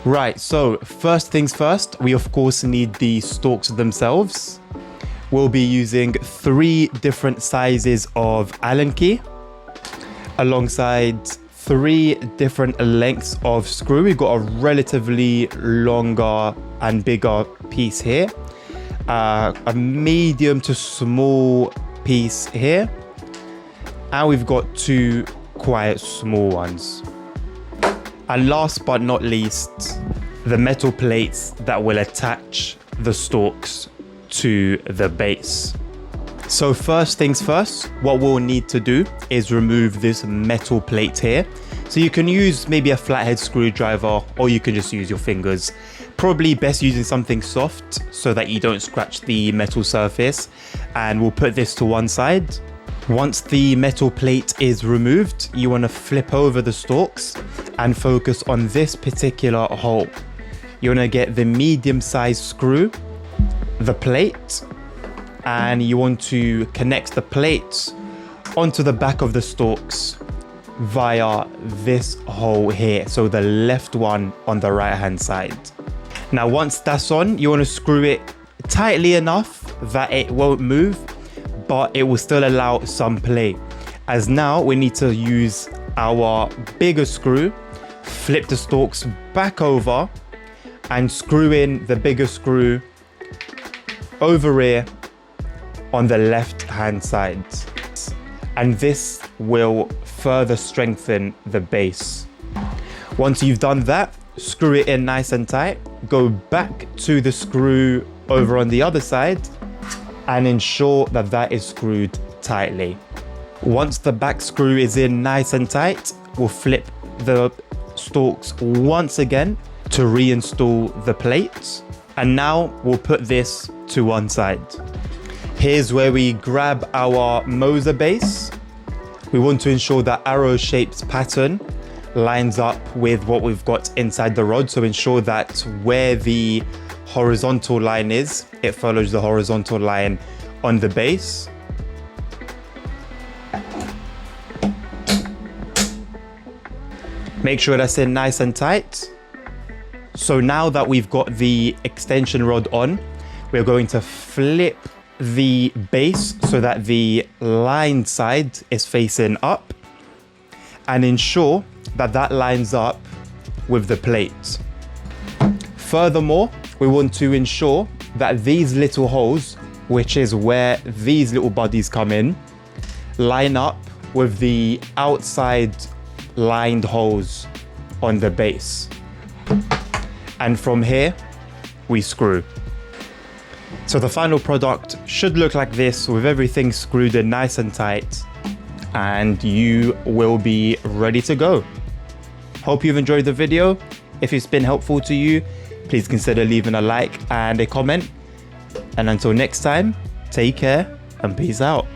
Right, so first things first, we of course need the stalks themselves. We'll be using 3 different sizes of Allen key alongside 3 different lengths of screw. We've got a relatively longer and bigger piece here, a medium to small piece here, and we've got 2 quite small ones. And last but not least, the metal plates that will attach the stalks to the base. So first things first, what we'll need to do is remove this metal plate here. So you can use maybe a flathead screwdriver, or you can just use your fingers. Probably best using something soft so that you don't scratch the metal surface. And we'll put this to one side. Once the metal plate is removed, you want to flip over the stalks and focus on this particular hole. You want to get the medium-sized screw, the plate, and you want to connect the plates onto the back of the stalks via this hole here, so the left one on the right hand side. Now once that's on, you want to screw it tightly enough that it won't move, but it will still allow some play. As now we need to use our bigger screw, flip the stalks back over and screw in the bigger screw over here on the left hand side. And this will further strengthen the base. Once you've done that, screw it in nice and tight, go back to the screw over on the other side and ensure that that is screwed tightly. Once the back screw is in nice and tight, we'll flip the stalks once again to reinstall the plates. And now we'll put this to one side. Here's where we grab our Moza base. We want to ensure that arrow-shaped pattern lines up with what we've got inside the rod. So ensure that where the horizontal line is, it follows the horizontal line on the base. Make sure that's in nice and tight. So now that we've got the extension rod on, we're going to flip the base so that the lined side is facing up and ensure that that lines up with the plate. Furthermore, we want to ensure that these little holes, which is where these little bodies come in, line up with the outside lined holes on the base. And from here, we screw. So the final product should look like this, with everything screwed in nice and tight, and you will be ready to go. Hope you've enjoyed the video. If it's been helpful to you, please consider leaving a like and a comment. And until next time, take care and peace out.